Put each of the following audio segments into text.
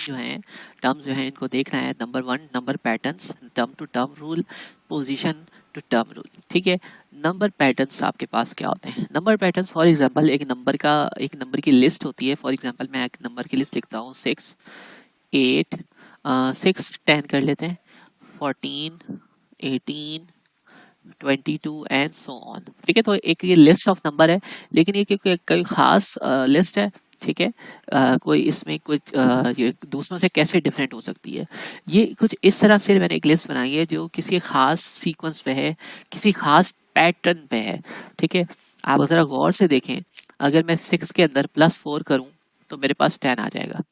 जो हैं, टर्म्स जो हैं, इनको देखना है। Number 1 number patterns, term to term rule, position to term rule. ठीक है, नंबर पैटर्न्स आपके पास क्या होते हैं? नंबर पैटर्न्स फॉर एग्जांपल एक नंबर की लिस्ट होती है। फॉर एग्जांपल मैं एक नंबर की लिस्ट लिखता हूँ, 6 8 6 10 कर लेते हैं, 14 18 22 एंड सो ऑन। ठीक है, तो एक ये लिस्ट ऑफ नंबर है, लेकिन ये कोई खास लिस्ट है। ठीक है, कोई इसमें कुछ ये दूसरों से कैसे डिफरेंट हो सकती है? ये कुछ इस तरह से मैंने एक लिस्ट बनाई है जो किसी खास सीक्वेंस पे है, किसी खास पैटर्न पे है। ठीक है, आप जरा गौर से देखें, अगर मैं 6 के अंदर +4 करूं तो मेरे पास 10 आ जाएगा।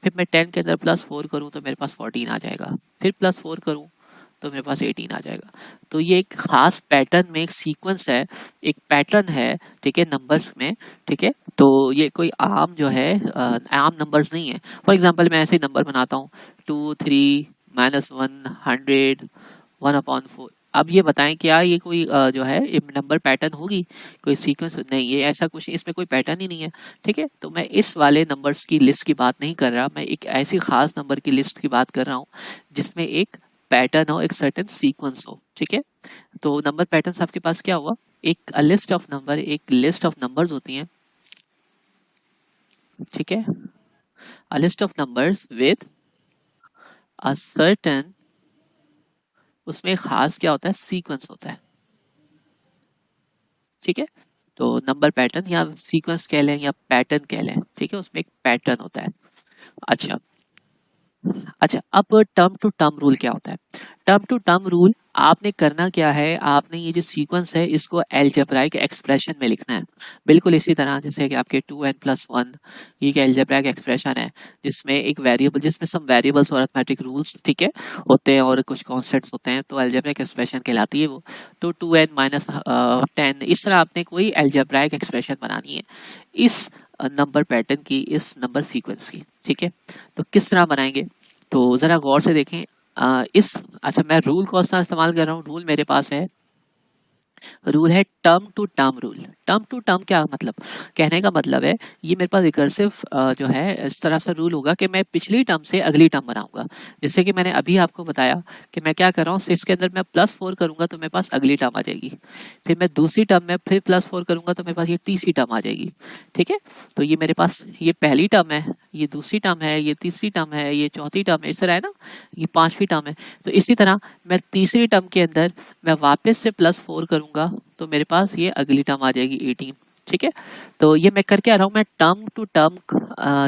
फिर मैं 10 के अंदर +4 करूं तो मेरे पास 14 आ जाएगा। फिर +4 करूं तो मेरे पास 18 आ जाएगा। तो ये एक खास पैटर्न में एक सीक्वेंस है, एक पैटर्न है। ठीक है, नंबर्स में। ठीक है, तो ये कोई आम जो है आम नंबर्स नहीं है। फॉर एग्जांपल मैं ऐसे नंबर बनाता हूँ 2 3 -1 100 1/4। अब ये बताएं क्या ये कोई जो है नंबर पैटर्न होगी, कोई सीक्वेंस? नहीं, ये ऐसा कुछ, इसमें कोई पैटर्न ही नहीं है। ठीक है, तो मैं इस वाले नंबर्स की लिस्ट की बात नहीं कर रहा, मैं एक ऐसी खास नंबर की लिस्ट की बात कर रहा हूँ जिसमें एक पैटर्न हो, एक सर्टेन सीक्वेंस हो। ठीक है, तो नंबर पैटर्न्स आपके पास क्या हुआ? एक लिस्ट ऑफ नंबर, एक लिस्ट ऑफ नंबर्स होती हैं। ठीक है, a list of numbers with a certain, उसमें खास क्या होता है? सीक्वेंस होता है। ठीक है, तो नंबर पैटर्न या सीक्वेंस कह लें या पैटर्न कह लें। ठीक है, उसमें एक पैटर्न होता है। अच्छा अच्छा, अब टर्म टू टर्म रूल क्या होता है? टर्म टू टर्म रूल आपने करना क्या है, आपने ये जो सीक्वेंस है इसको अलजेब्राइक एक्सप्रेशन में लिखना है। बिल्कुल इसी तरह जैसे कि आपके 2n+1 ये एक अलजेब्राइक एक्सप्रेशन है, जिसमें एक वेरिएबल, जिसमें सब वेरिएबल्स और अरिथमेटिक रूल्स, ठीक है, होते हैं और कुछ कॉन्स्टेंट्स होते हैं, तो अलजेब्राइक एक्सप्रेशन कहलाती है वो। तो 2n-10 इस तरह आपने कोई अलजेब्राइक एक्सप्रेशन बनानी है इस नंबर पैटर्न की, इस नंबर सीक्वेंस की। ठीक है, तो किस तरह बनाएंगे? तो जरा गौर से देखें। अच्छा, मैं रूल कौन सा इस्तेमाल कर रहा हूँ? रूल मेरे पास है, रूल है term to term rule. Term to term क्या मतलब? कहने का मतलब है ये मेरे पास रिकर्सिव जो है इस तरह से रूल होगा कि मैं पिछली टर्म से अगली टर्म बनाऊंगा। जैसे कि मैंने अभी आपको बताया कि मैं क्या कर रहा हूँ, 6 के अंदर मैं +4 करूंगा तो मेरे पास अगली टर्म आ जाएगी। फिर मैं दूसरी टर्म में फिर +4 करूंगा तो मेरे पास ये तीसरी टर्म आ जाएगी। ठीक है, तो ये मेरे पास ये पहली टर्म है, ये दूसरी टर्म है, ये तीसरी टर्म है, ये चौथी टर्म है, इस तरह है ना, ये पांचवी टर्म है। तो इसी तरह मैं तीसरी टर्म के अंदर मैं वापस से +4 करूंगा तो मेरे पास ये अगली टर्म आ जाएगी 18। ठीक है, तो ये मैं करके आ रहा हूँ, मैं टर्म टू टर्म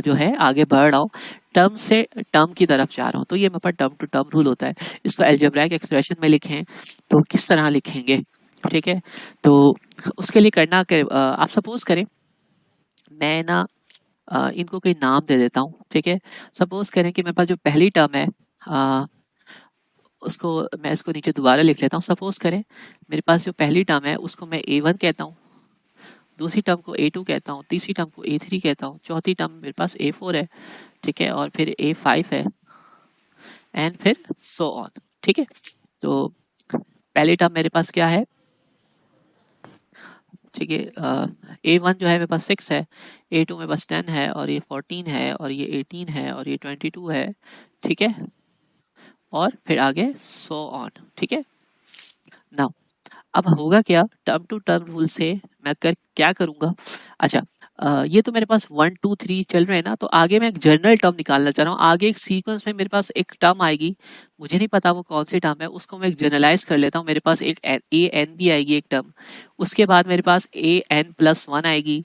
जो है आगे बढ़ रहा हूँ, टर्म से टर्म की तरफ जा रहा हूँ। तो ये मेरे पास टर्म टू टर्म रूल होता है। इसको अलजेब्राइक एक्सप्रेशन में लिखें तो किस तरह लिखेंगे? ठीक है, तो उसके लिए करना आप सपोज करें मैं ना इनको कोई नाम दे देता हूँ। ठीक है, सपोज करें कि मेरे पास जो पहली टर्म है उसको मैं इसको नीचे दोबारा लिख लेता हूँ। सपोज करें मेरे पास जो पहली टर्म है उसको मैं A1 कहता हूँ, दूसरी टर्म को A2 कहता हूँ, तीसरी टर्म को A3 कहता हूँ, चौथी टर्म मेरे पास A4 है। ठीक है, और फिर A5 है एंड फिर सो ऑन। ठीक है, तो पहली टर्म मेरे पास क्या है? ठीक है, A1 जो है मेरे पास 6 है, A2 मेरे पास 10 है, और ये 14 है, और ये 18 है, और ये 22 है। ठीक है, और फिर आगे सो ऑन। ठीक है, नाउ अब होगा क्या? टर्म टू टर्म रूल से मैं क्या करूंगा? अच्छा, ये तो मेरे पास 1 2 3 चल रहे हैं ना, तो आगे मैं एक जनरल टर्म निकालना चाह रहा हूँ। आगे एक सीक्वेंस में मेरे पास एक टर्म आएगी, मुझे नहीं पता वो कौन सी टर्म है, उसको मैं एक जनरलाइज कर लेता हूँ। मेरे पास एक AN भी आएगी एक टर्म, उसके बाद मेरे पास AN+1 आएगी।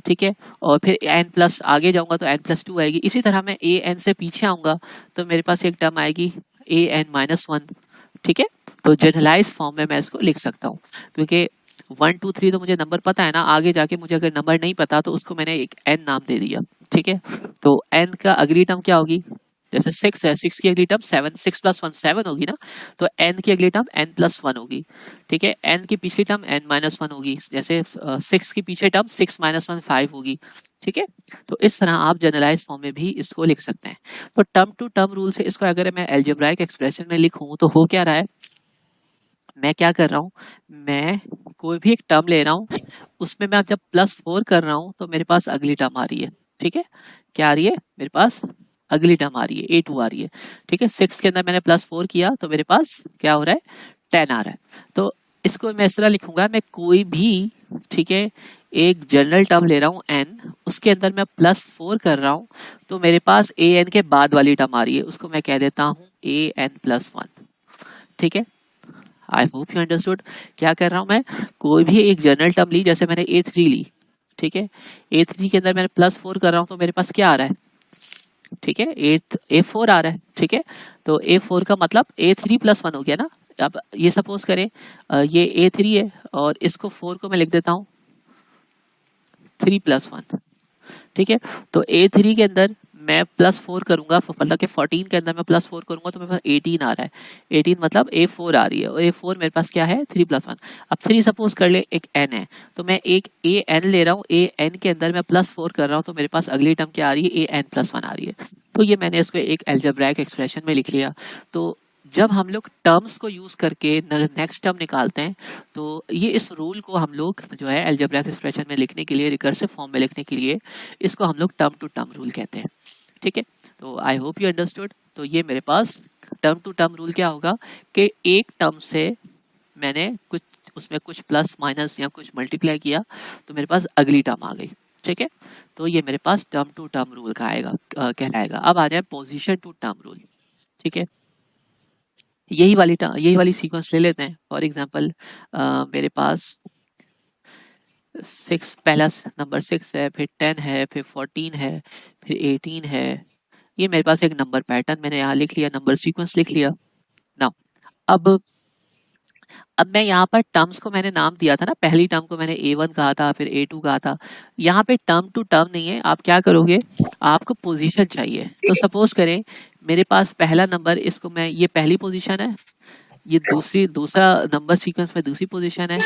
ठीक है, और फिर N+ आगे जाऊंगा तो N+2 आएगी। इसी तरह मैं AN से पीछे आऊंगा तो मेरे पास एक टर्म आएगी AN-1। ठीक है, तो जनरलाइज फॉर्म में मैं इसको लिख सकता हूँ, क्योंकि 1 2 3 तो मुझे नंबर पता है ना, आगे जाके मुझे अगर नंबर नहीं पता तो उसको मैंने एक n नाम दे दिया। ठीक है, तो n का अगली टर्म क्या होगी? जैसे 6 है, 6 की अगली टर्म 7, 6+1 7 होगी ना, तो n की अगली टर्म n+1 होगी। ठीक है, n की पिछली टर्म n-1 होगी, जैसे 6 की पीछे टर्म 6-1 5 होगी। ठीक है, तो इस तरह आप जनरलाइज फॉर्म में भी इसको लिख सकते हैं। तो टर्म टू टर्म रूल से इसको अगर मैं अलजेब्राइक एक्सप्रेशन में लिखूं तो हो क्या रहा है? मैं क्या कर रहा हूँ, मैं कोई भी एक टर्म ले रहा हूँ, उसमें मैं जब +4 कर रहा हूँ तो मेरे पास अगली टर्म आ रही है। ठीक है, क्या आ रही है मेरे पास? अगली टर्म आ रही है, A2 आ रही है, ठीक है। 6 के अंदर मैंने +4 किया तो मेरे पास क्या हो रहा है, 10 आ रहा है। तो इसको मैं इस तरह लिखूंगा, मैं कोई भी, ठीक है, एक जनरल टर्म ले रहा हूँ n, उसके अंदर मैं +4 कर रहा हूँ, तो मेरे पास an के बाद वाली टर्म आ रही है, उसको मैं कह देता हूँ an+1, ठीक है। I hope you understood. क्या कर रहा हूँ मैं, कोई भी एक जनरल टर्म ली, जैसे मैंने A3 ली, ठीक है, A3 के अंदर मैंने +4 कर रहा हूँ तो मेरे पास क्या आ रहा है, ठीक है, A4 आ रहा है, ठीक है। तो A4 का मतलब A3+1 हो गया ना। अब ये सपोज करें ये A3 है और इसको 4 को मैं लिख देता हूँ 3+1, ठीक है। तो A3 के अंदर मैं +4 करूंगा, मतलब कि 14 के अंदर मैं +4 करूंगा तो मेरे पास 18 आ रहा है, 18 मतलब A4 आ रही है, और A4 मेरे पास क्या है, 3+1। अब 3 सपोज कर ले एक n है, तो मैं एक an ले रहा हूँ, an के अंदर मैं +4 कर रहा हूँ तो मेरे पास अगली टर्म क्या आ रही है, an+1 आ रही है। तो ये मैंने इसको एक अलजेब्राइक एक्सप्रेशन में लिख लिया। तो जब हम लोग टर्म्स को यूज करके नेक्स्ट टर्म निकालते हैं, तो ये इस रूल को हम लोग जो है अलजेब्राइक एक्सप्रेशन में लिखने के लिए, रिकर्सिव फॉर्म में लिखने के लिए, इसको हम लोग टर्म टू टर्म रूल कहते हैं, ठीक है। तो आई होप यू अंडरस्टूड। तो ये मेरे पास टर्म टू टर्म रूल क्या होगा कि एक टर्म से मैंने कुछ, उसमें कुछ प्लस माइनस या कुछ मल्टीप्लाई किया तो मेरे पास अगली टर्म आ गई, ठीक है। तो ये मेरे पास टर्म टू टर्म रूल का आएगा, कहलाएगा। अब आ जाए पोजीशन टू टर्म रूल, ठीक है। यही वाली सीक्वेंस ले लेते हैं। फॉर एग्जांपल मेरे पास 6, पहला नंबर 6 है, फिर 10 है, फिर 14 है, फिर 18 है। ये मेरे पास एक नंबर पैटर्न मैंने यहाँ लिख लिया, नंबर सीक्वेंस लिख लिया ना। अब मैं यहाँ पर टर्म्स को मैंने नाम दिया था ना, पहली टर्म को मैंने A1 कहा था, फिर A2 कहा था। यहाँ पे टर्म टू टर्म नहीं है, आप क्या करोगे, आपको पोजीशन चाहिए। तो सपोज करें मेरे पास पहला नंबर, इसको मैं, ये पहली पोजीशन है, ये दूसरा नंबर सीक्वेंस में दूसरी पोजीशन है,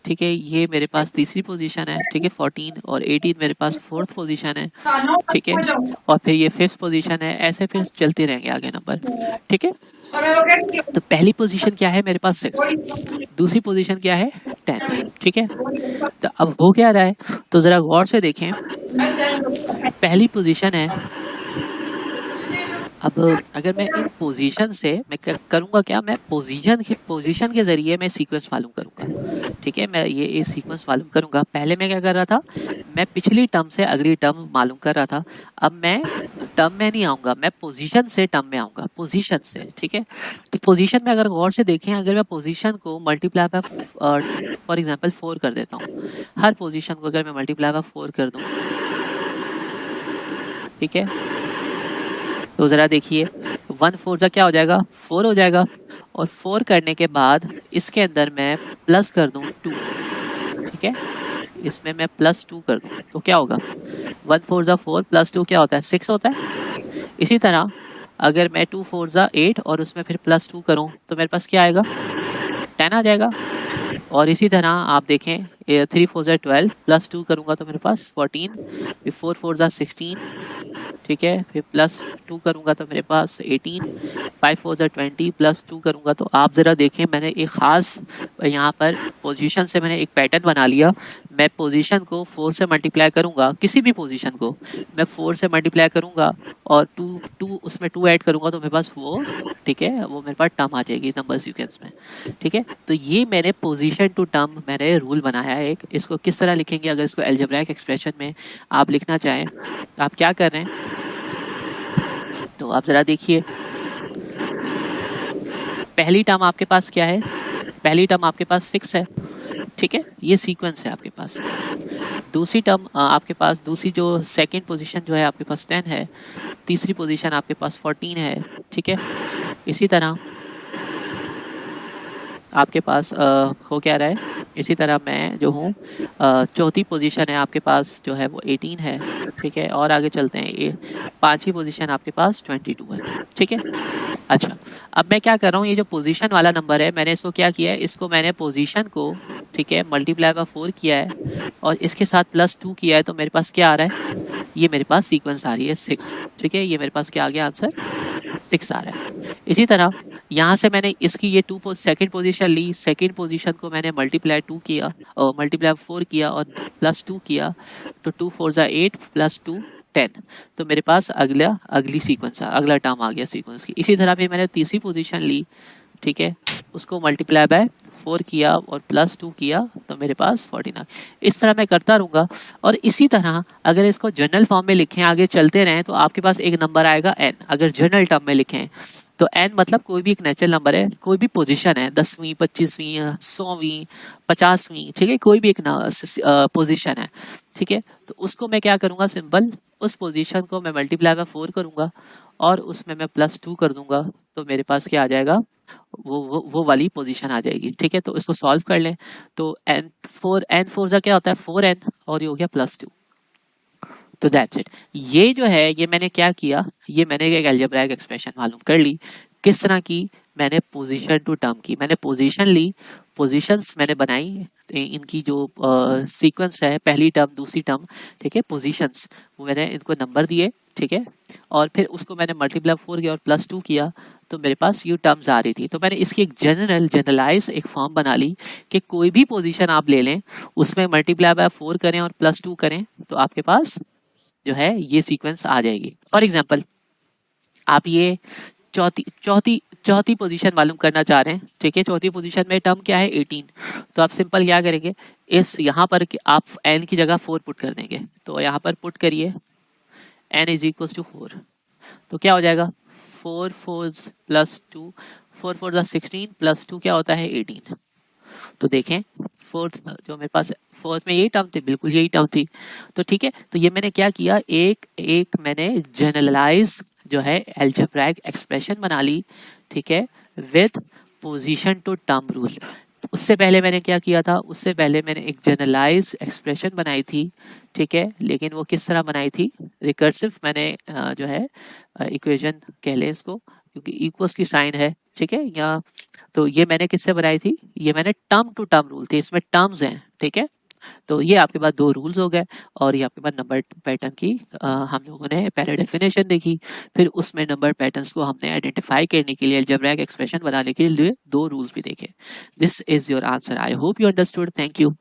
ठीक है, ये मेरे पास तीसरी पोजीशन है, ठीक है, 14 और 18 मेरे पास फोर्थ पोजीशन है, ठीक है, और फिर ये 5th पोजीशन है। ऐसे फिर चलते रहेंगे आगे नंबर, ठीक है। तो पहली पोजीशन क्या है मेरे पास 6, दूसरी पोजीशन क्या है 10, ठीक है। तो अब हो क्या रहा है, तो जरा गौर से देखें, पहली पोजीशन है। अब अगर मैं इन पोजीशन से मैं करूंगा क्या, मैं पोजीशन के जरिए मैं सीक्वेंस मालूम करूंगा, ठीक है। मैं ये सीक्वेंस मालूम करूंगा। पहले मैं क्या कर रहा था, मैं पिछली टर्म से अगली टर्म मालूम कर रहा था। अब मैं टर्म में नहीं आऊंगा, मैं पोजीशन से टर्म में आऊंगा, पोजीशन से, ठीक है। तो पोजीशन में अगर गौर से देखें, अगर मैं पोजीशन को मल्टीप्लाई बाय फॉर एग्जांपल 4 कर देता हूँ, हर पोजीशन को अगर मैं मल्टीप्लाई बाय 4 कर दूं, ठीक है, तो जरा देखिए 1 4 जा क्या हो जाएगा, 4 हो जाएगा। और 4 करने के बाद इसके अंदर मैं प्लस कर दूं 2, ठीक है, इसमें मैं +2 कर दूं तो क्या होगा, 1 4 जा 4 +2 क्या होता है, 6 होता है। इसी तरह अगर मैं 2 4 जा 8 और उसमें फिर +2 करूं तो मेरे पास क्या आएगा, 10 आ जाएगा। और इसी तरह आप देखें 3 4 जा 12 +2 करूंगा तो मेरे पास 14, फिर 4 4 जा 16, ठीक है, फिर +2 करूंगा तो मेरे पास 18, 5 4 जा 20 +2 करूंगा। तो आप ज़रा देखें, मैंने एक ख़ास यहाँ पर पोजीशन से मैंने एक पैटर्न बना लिया। मैं पोजीशन को 4 से मल्टीप्लाई करूंगा, किसी भी पोजीशन को मैं 4 से मल्टीप्लाई करूंगा और 2 उसमें 2 ऐड करूंगा तो मेरे पास वो, ठीक है, वो मेरे पास टर्म आ जाएगी नंबर सीक्वेंस में, ठीक है। तो ये मैंने पोजीशन टू टर्म मैंने रूल बनाया है एक। इसको किस तरह लिखेंगे, अगर इसको अलजेब्राइक एक्सप्रेशन में आप लिखना चाहें तो आप क्या कर रहे हैं, तो आप जरा देखिए, पहली टर्म आपके पास क्या है, पहली टर्म आपके पास 6 है, ठीक है, ये सीक्वेंस है आपके पास। दूसरी टर्म आपके पास, दूसरी जो सेकंड पोजीशन जो है आपके पास 10 है, तीसरी पोजीशन आपके पास 14 है, ठीक है। इसी तरह आपके पास हो क्या रहा है, इसी तरह मैं जो हूँ चौथी पोजीशन है आपके पास जो है वो 18 है, ठीक है। और आगे चलते हैं, ये पांचवी पोजीशन आपके पास 22 है, ठीक है। अच्छा, अब मैं क्या कर रहा हूँ, ये जो पोजीशन वाला नंबर है मैंने इसको क्या किया है, इसको मैंने पोजीशन को, ठीक है, मल्टीप्लाई बाय 4 किया है और इसके साथ +2 किया है तो मेरे पास क्या आ रहा है, ये मेरे पास सीक्वेंस आ रही है 6, ठीक है। ये मेरे पास क्या आ गया आंसर, 6 आ रहा है। इसी तरह यहाँ से मैंने इसकी ये सेकंड पोजीशन ली, सेकंड पोजीशन को मैंने मल्टीप्लाई 2 किया और मल्टीप्लाई 4 किया और प्लस 2 किया, तो 2 4 जा 8 प्लस 2 10। तो मेरे पास अगली सीक्वेंस अगला टर्म आ गया सीक्वेंस की। इसी तरह भी मैंने तीसरी पोजीशन ली, ठीक है, उसको मल्टीप्लाई बाय 4 किया और प्लस 2 किया, तो मेरे पास 14 आ। इस तरह मैं करता रहूँगा। और इसी तरह अगर इसको जनरल फॉर्म में लिखें, आगे चलते रहें, तो आपके पास एक नंबर आएगा n। अगर जनरल टर्म में लिखें तो n मतलब कोई भी एक नेचुरल नंबर है, कोई भी पोजीशन है, 10वीं 25वीं 100वीं 50वीं, ठीक है, कोई भी एक पोजीशन है, ठीक है। तो उसको मैं क्या करूँगा, सिंपल उस पोजीशन को मैं मल्टीप्लाई बाय 4 करूँगा और उसमें मैं प्लस 2 कर दूंगा, तो मेरे पास क्या आ जाएगा, वो वाली पोजीशन आ जाएगी, ठीक है। तो इसको सॉल्व कर लें, तो n4 जा क्या होता है 4n और ये हो गया प्लस 2। तो दैट्स इट। ये जो है, ये मैंने क्या किया, ये मैंने एक अलजेब्राइक एक्सप्रेशन मालूम कर ली। किस तरह की, मैंने पोजीशन टू टर्म की, मैंने पोजीशन ली, पोजीशंस मैंने बनाई, इनकी जो सीक्वेंस है, पहली टर्म दूसरी टर्म, ठीक है, पोजीशंस, वो मैंने इनको नंबर दिए, ठीक है, और फिर उसको मैंने मल्टीप्लाई 4 किया और प्लस 2 किया, तो मेरे पास ये टर्म्स आ रही थी। तो मैंने इसकी एक जनरलाइज एक फॉर्म बना ली कि कोई भी पोजीशन आप ले लें, उसमें मल्टीप्लाई बाय 4 करें और प्लस 2 करें, तो आपके पास जो है ये सीक्वेंस आ जाएगी। फॉर एग्जाम्पल, आप ये चौथी चौथी चौथी पोजीशन मालूम करना चाह रहे हैं, ठीक है, चौथी पोजीशन में टर्म क्या है 18। तो आप सिंपल क्या करेंगे, इस यहाँ पर आप n की जगह 4 पुट कर देंगे, तो यहाँ पर पुट करिए n इज इक्वल टू 4, तो क्या हो जाएगा 4 4 प्लस 2, 4 4 16 प्लस 2 क्या होता है 18। तो देखें फोर्थ जो मेरे पास फोर्थ में यही टर्म थी, बिल्कुल यही टर्म थी। तो ठीक है, तो ये मैंने क्या किया, एक मैंने जनरलाइज जो है अलजेब्राइक एक्सप्रेशन बना ली, ठीक है, with position to term rule. उससे पहले मैंने क्या किया था, उससे पहले मैंने एक जनरलाइज एक्सप्रेशन बनाई थी, ठीक है, लेकिन वो किस तरह बनाई थी, रिकर्सिव मैंने जो है इक्वेशन कह ले इसको, क्योंकि इक्वल्स की साइन है, ठीक है, या तो ये मैंने किससे बनाई थी, ये मैंने टर्म टू टर्म रूल थी, इसमें टर्म्स हैं, ठीक है। तो ये आपके पास 2 रूल्स हो गए, और ये आपके पास नंबर पैटर्न की हम लोगों ने पहले डेफिनेशन देखी, फिर उसमें नंबर पैटर्न्स को हमने आइडेंटिफाई करने के लिए अलजेब्राइक एक्सप्रेशन बनाने के लिए 2 रूल्स भी देखे। This is your answer. I hope you understood. Thank you.